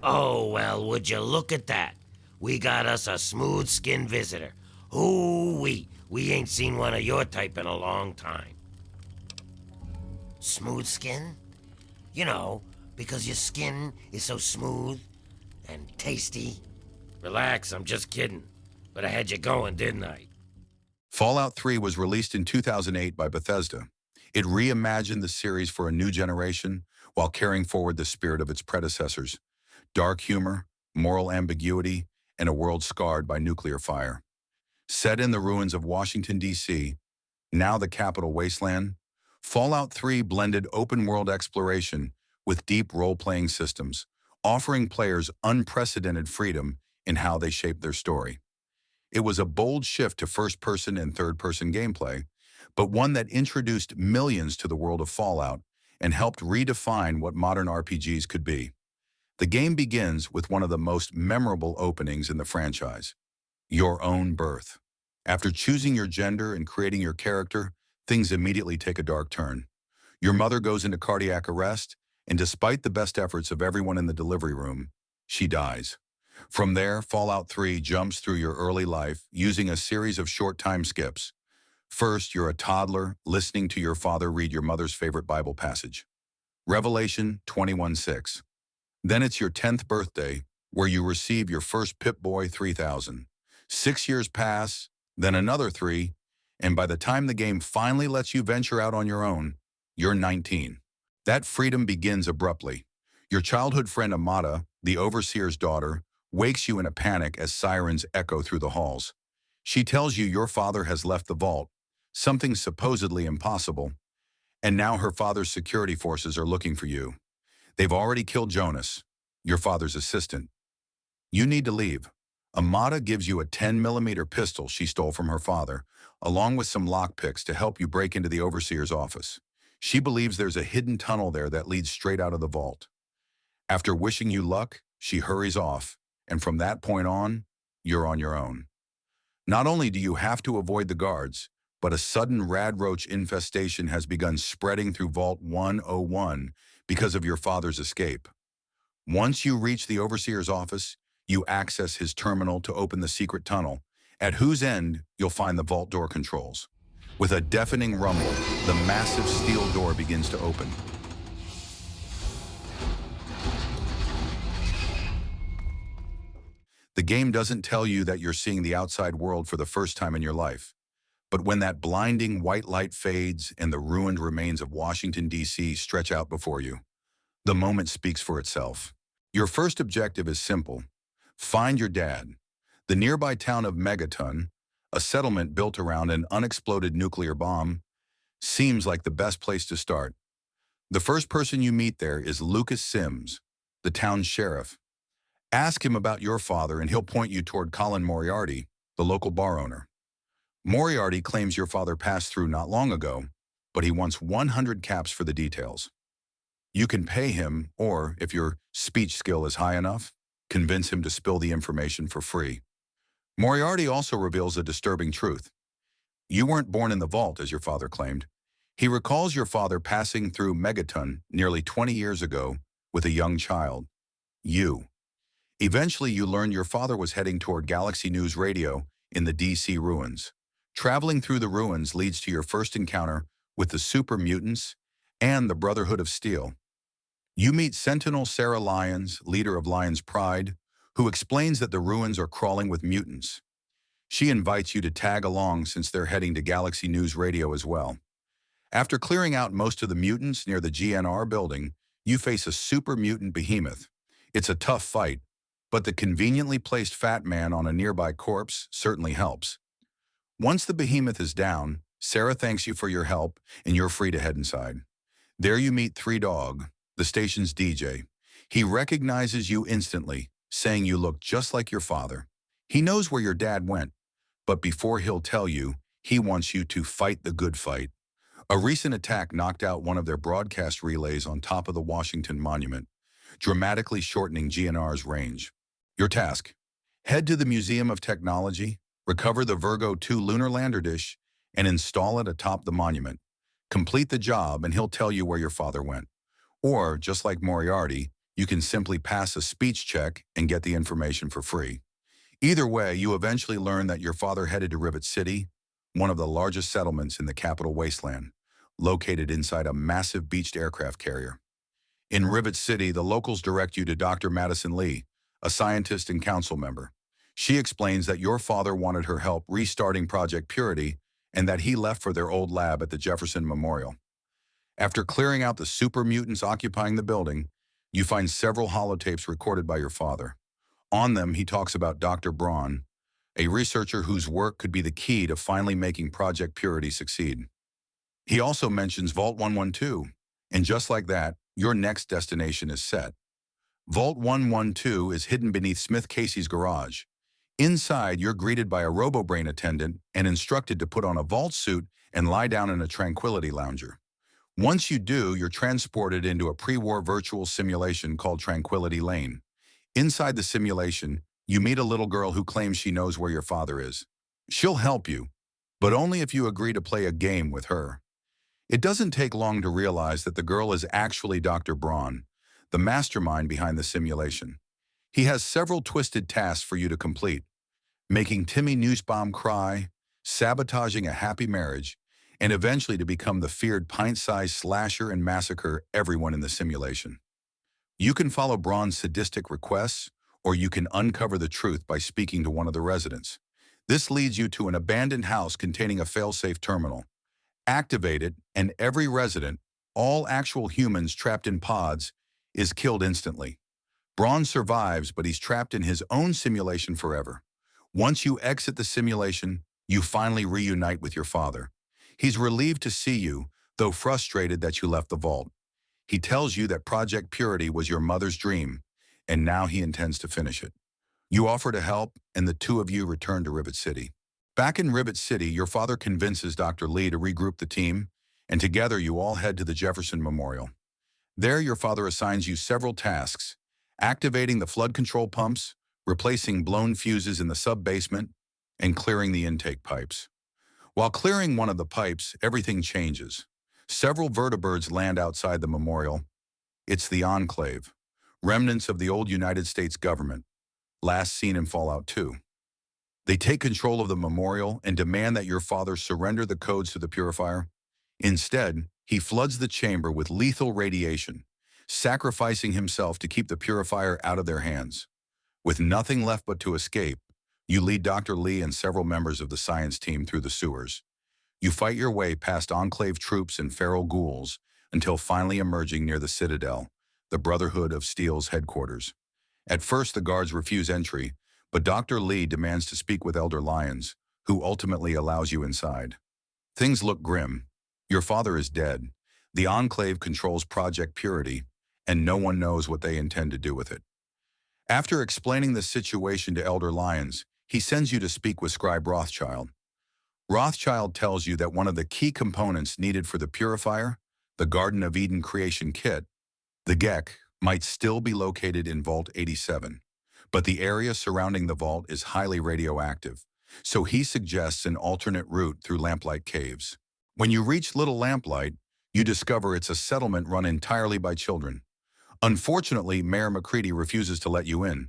Oh, well, would you look at that? We got us a smooth-skinned visitor. Ooh-wee, we ain't seen one of your type in a long time. Smooth skin? You know, because your skin is so smooth and tasty. Relax, I'm just kidding. But I had you going, didn't I? Fallout 3 was released in 2008 by Bethesda. It reimagined the series for a new generation while carrying forward the spirit of its predecessors. Dark humor, moral ambiguity, and a world scarred by nuclear fire. Set in the ruins of Washington, D.C., now the Capital Wasteland, Fallout 3 blended open-world exploration with deep role-playing systems, offering players unprecedented freedom in how they shape their story. It was a bold shift to first-person and third-person gameplay, but one that introduced millions to the world of Fallout and helped redefine what modern RPGs could be. The game begins with one of the most memorable openings in the franchise, your own birth. After choosing your gender and creating your character, things immediately take a dark turn. Your mother goes into cardiac arrest, and despite the best efforts of everyone in the delivery room, she dies. From there, Fallout 3 jumps through your early life using a series of short time skips. First, you're a toddler listening to your father read your mother's favorite Bible passage, Revelation 21:6. Then it's your 10th birthday, where you receive your first Pip-Boy 3000. 6 years pass, then another 3, and by the time the game finally lets you venture out on your own, you're 19. That freedom begins abruptly. Your childhood friend Amata, the overseer's daughter, wakes you in a panic as sirens echo through the halls. She tells you your father has left the vault, something supposedly impossible, and now her father's security forces are looking for you. They've already killed Jonas, your father's assistant. You need to leave. Amata gives you a 10mm pistol she stole from her father, along with some lockpicks to help you break into the overseer's office. She believes there's a hidden tunnel there that leads straight out of the vault. After wishing you luck, she hurries off, and from that point on, you're on your own. Not only do you have to avoid the guards, but a sudden radroach infestation has begun spreading through Vault 101 because of your father's escape. Once you reach the overseer's office, you access his terminal to open the secret tunnel, at whose end you'll find the vault door controls. With a deafening rumble, the massive steel door begins to open. The game doesn't tell you that you're seeing the outside world for the first time in your life. But when that blinding white light fades and the ruined remains of Washington, D.C. stretch out before you, the moment speaks for itself. Your first objective is simple. Find your dad. The nearby town of Megaton, a settlement built around an unexploded nuclear bomb, seems like the best place to start. The first person you meet there is Lucas Sims, the town's sheriff. Ask him about your father and he'll point you toward Colin Moriarty, the local bar owner. Moriarty claims your father passed through not long ago, but he wants 100 caps for the details. You can pay him, or, if your speech skill is high enough, convince him to spill the information for free. Moriarty also reveals a disturbing truth. You weren't born in the vault, as your father claimed. He recalls your father passing through Megaton nearly 20 years ago with a young child, you. Eventually, you learn your father was heading toward Galaxy News Radio in the DC ruins. Traveling through the ruins leads to your first encounter with the super mutants and the Brotherhood of Steel. You meet Sentinel Sarah Lyons, leader of Lyons Pride, who explains that the ruins are crawling with mutants. She invites you to tag along since they're heading to Galaxy News Radio as well. After clearing out most of the mutants near the GNR building, you face a super mutant behemoth. It's a tough fight, but the conveniently placed fat man on a nearby corpse certainly helps. Once the behemoth is down, Sarah thanks you for your help, and you're free to head inside. There you meet Three Dog, the station's DJ. He recognizes you instantly, saying you look just like your father. He knows where your dad went, but before he'll tell you, he wants you to fight the good fight. A recent attack knocked out one of their broadcast relays on top of the Washington Monument, dramatically shortening GNR's range. Your task: head to the Museum of Technology, recover the Virgo 2 lunar lander dish, and install it atop the monument. Complete the job and he'll tell you where your father went. Or, just like Moriarty, You can simply pass a speech check and get the information for free. Either way, you eventually learn that your father headed to Rivet City, one of the largest settlements in the Capital Wasteland, located inside a massive beached aircraft carrier. In Rivet City, the locals direct you to Dr. Madison Lee, a scientist and council member. She explains that your father wanted her help restarting Project Purity and that he left for their old lab at the Jefferson Memorial. After clearing out the super mutants occupying the building, you find several holotapes recorded by your father. On them, he talks about Dr. Braun, a researcher whose work could be the key to finally making Project Purity succeed. He also mentions Vault 112, and just like that, your next destination is set. Vault 112 is hidden beneath Smith Casey's garage. Inside, you're greeted by a RoboBrain attendant and instructed to put on a vault suit and lie down in a tranquility lounger. Once you do, you're transported into a pre-war virtual simulation called Tranquility Lane. Inside the simulation, you meet a little girl who claims she knows where your father is. She'll help you, but only if you agree to play a game with her. It doesn't take long to realize that the girl is actually Dr. Braun, the mastermind behind the simulation. He has several twisted tasks for you to complete, making Timmy Nussbaum cry, sabotaging a happy marriage, and eventually to become the feared pint-sized slasher and massacre everyone in the simulation. You can follow Braun's sadistic requests, or you can uncover the truth by speaking to one of the residents. This leads you to an abandoned house containing a fail-safe terminal. Activate it, and every resident, all actual humans trapped in pods, is killed instantly. Braun survives, but he's trapped in his own simulation forever. Once you exit the simulation, you finally reunite with your father. He's relieved to see you, though frustrated that you left the vault. He tells you that Project Purity was your mother's dream, and now he intends to finish it. You offer to help, and the two of you return to Rivet City. Back in Rivet City, your father convinces Dr. Lee to regroup the team, and together you all head to the Jefferson Memorial. There, your father assigns you several tasks: activating the flood control pumps, replacing blown fuses in the sub-basement, and clearing the intake pipes. While clearing one of the pipes, everything changes. Several vertibirds land outside the memorial. It's the Enclave, remnants of the old United States government, last seen in Fallout 2. They take control of the memorial and demand that your father surrender the codes to the purifier. Instead, he floods the chamber with lethal radiation, sacrificing himself to keep the purifier out of their hands. With nothing left but to escape, you lead Dr. Lee and several members of the science team through the sewers. You fight your way past Enclave troops and feral ghouls until finally emerging near the Citadel, the Brotherhood of Steel's headquarters. At first, the guards refuse entry, but Dr. Lee demands to speak with Elder Lyons, who ultimately allows you inside. Things look grim. Your father is dead. The Enclave controls Project Purity, and no one knows what they intend to do with it. After explaining the situation to Elder Lyons, he sends you to speak with Scribe Rothschild. Rothschild tells you that one of the key components needed for the purifier, the Garden of Eden creation kit, the GECK, might still be located in Vault 87. But the area surrounding the vault is highly radioactive, so he suggests an alternate route through Lamplight Caves. When you reach Little Lamplight, you discover it's a settlement run entirely by children. Unfortunately, Mayor McCready refuses to let you in.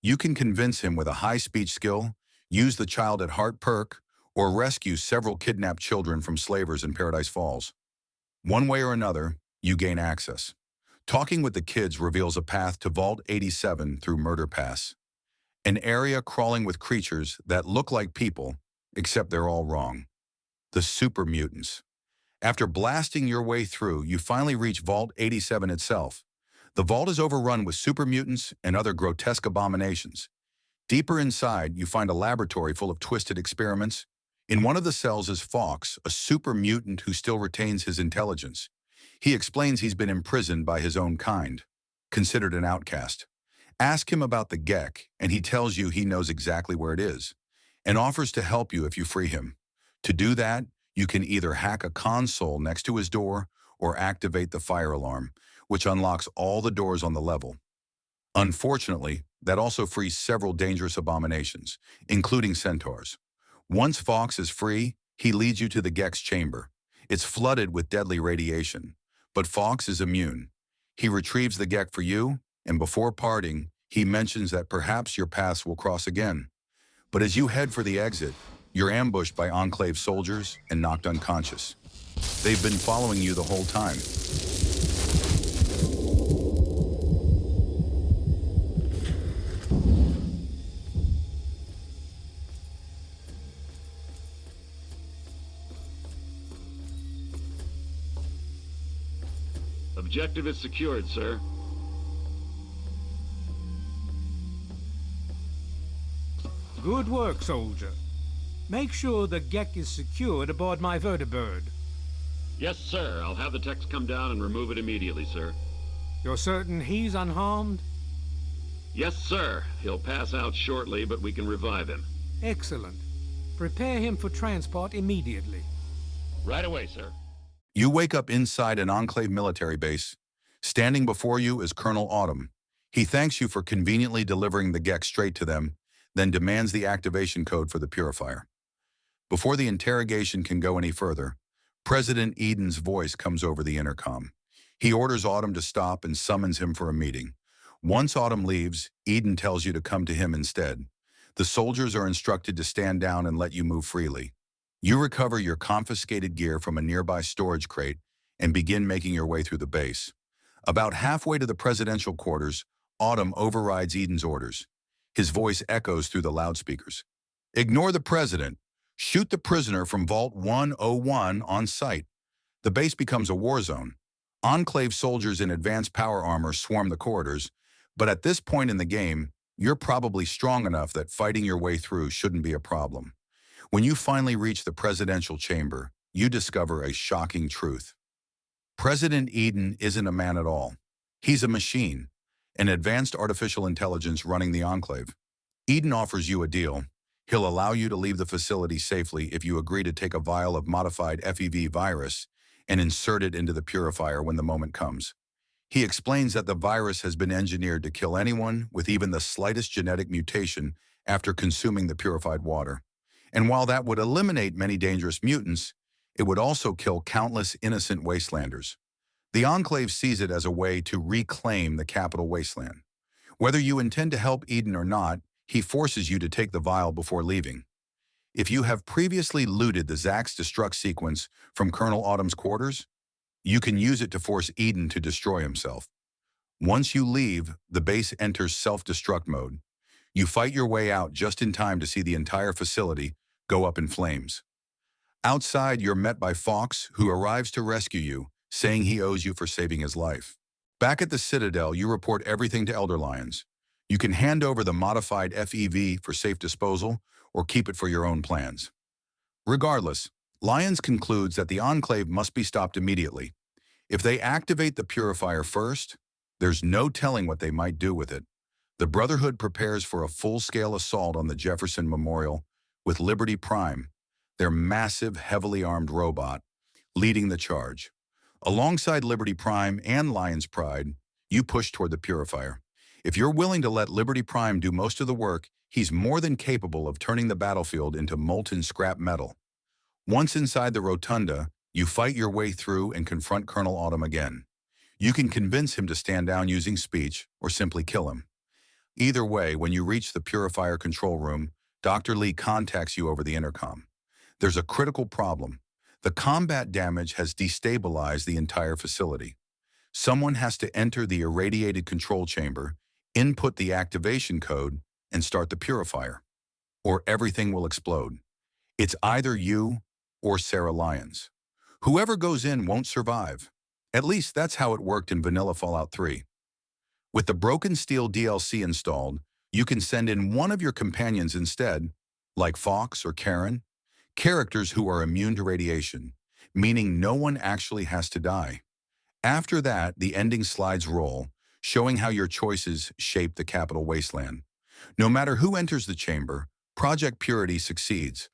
You can convince him with a high speech skill, use the child at heart perk, or rescue several kidnapped children from slavers in Paradise Falls. One way or another, you gain access. Talking with the kids reveals a path to Vault 87 through Murder Pass, an area crawling with creatures that look like people, except they're all wrong. The super mutants. After blasting your way through, you finally reach Vault 87 itself. The vault is overrun with super mutants and other grotesque abominations. Deeper inside, you find a laboratory full of twisted experiments. In one of the cells is Fox, a super mutant who still retains his intelligence. He explains he's been imprisoned by his own kind, considered an outcast. Ask him about the GECK, and he tells you he knows exactly where it is, and offers to help you if you free him. To do that, you can either hack a console next to his door or activate the fire alarm, which unlocks all the doors on the level. Unfortunately, that also frees several dangerous abominations, including centaurs. Once Fox is free, he leads you to the GECK's chamber. It's flooded with deadly radiation, but Fox is immune. He retrieves the GECK for you and before parting, he mentions that perhaps your paths will cross again. But as you head for the exit, you're ambushed by Enclave soldiers and knocked unconscious. They've been following you the whole time. Objective is secured, sir. Good work, soldier. Make sure the Gek is secured aboard my vertibird. Yes, sir. I'll have the techs come down and remove it immediately, sir. You're certain he's unharmed? Yes, sir. He'll pass out shortly, but we can revive him. Excellent. Prepare him for transport immediately. Right away, sir. You wake up inside an Enclave military base. Standing before you is Colonel Autumn. He thanks you for conveniently delivering the Gek straight to them, then demands the activation code for the purifier. Before the interrogation can go any further, President Eden's voice comes over the intercom. He orders Autumn to stop and summons him for a meeting. Once Autumn leaves, Eden tells you to come to him instead. The soldiers are instructed to stand down and let you move freely. You recover your confiscated gear from a nearby storage crate and begin making your way through the base. About halfway to the presidential quarters, Autumn overrides Eden's orders. His voice echoes through the loudspeakers. Ignore the president. Shoot the prisoner from Vault 101 on sight. The base becomes a war zone. Enclave soldiers in advanced power armor swarm the corridors, but at this point in the game, you're probably strong enough that fighting your way through shouldn't be a problem. When you finally reach the presidential chamber, you discover a shocking truth. President Eden isn't a man at all. He's a machine, an advanced artificial intelligence running the Enclave. Eden offers you a deal. He'll allow you to leave the facility safely if you agree to take a vial of modified FEV virus and insert it into the purifier when the moment comes. He explains that the virus has been engineered to kill anyone with even the slightest genetic mutation after consuming the purified water. And while that would eliminate many dangerous mutants, it would also kill countless innocent wastelanders. The Enclave sees it as a way to reclaim the Capital Wasteland. Whether you intend to help Eden or not, he forces you to take the vial before leaving. If you have previously looted the Zax destruct sequence from Colonel Autumn's quarters, you can use it to force Eden to destroy himself. Once you leave, the base enters self-destruct mode. You fight your way out just in time to see the entire facility go up in flames. Outside, you're met by Fox, who arrives to rescue you, saying he owes you for saving his life. Back at the Citadel, you report everything to Elder Lyons. You can hand over the modified FEV for safe disposal or keep it for your own plans. Regardless, Lyons concludes that the Enclave must be stopped immediately. If they activate the purifier first, there's no telling what they might do with it. The Brotherhood prepares for a full-scale assault on the Jefferson Memorial with Liberty Prime, their massive, heavily armed robot, leading the charge. Alongside Liberty Prime and Lion's Pride, you push toward the purifier. If you're willing to let Liberty Prime do most of the work, he's more than capable of turning the battlefield into molten scrap metal. Once inside the rotunda, you fight your way through and confront Colonel Autumn again. You can convince him to stand down using speech or simply kill him. Either way, when you reach the purifier control room, Dr. Lee contacts you over the intercom. There's a critical problem. The combat damage has destabilized the entire facility. Someone has to enter the irradiated control chamber, input the activation code, and start the purifier, or everything will explode. It's either you or Sarah Lyons. Whoever goes in won't survive. At least that's how it worked in vanilla Fallout 3. With the Broken Steel DLC installed, you can send in one of your companions instead, like Fox or Karen, characters who are immune to radiation, meaning no one actually has to die. After that, the ending slides roll, showing how your choices shape the Capital Wasteland. No matter who enters the chamber, Project Purity succeeds.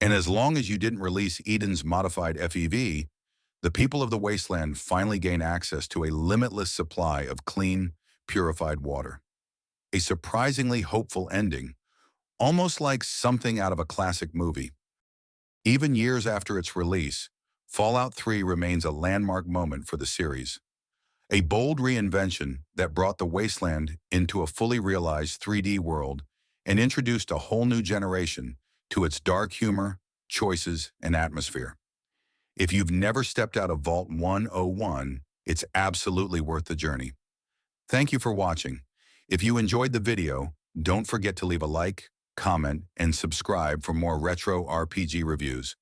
And as long as you didn't release Eden's modified FEV, the people of the Wasteland finally gain access to a limitless supply of clean, purified water. A surprisingly hopeful ending, almost like something out of a classic movie. Even years after its release, Fallout 3 remains a landmark moment for the series. A bold reinvention that brought the Wasteland into a fully realized 3D world and introduced a whole new generation to its dark humor, choices, and atmosphere. If you've never stepped out of Vault 101, it's absolutely worth the journey. Thank you for watching. If you enjoyed the video, don't forget to leave a like, comment, and subscribe for more retro RPG reviews.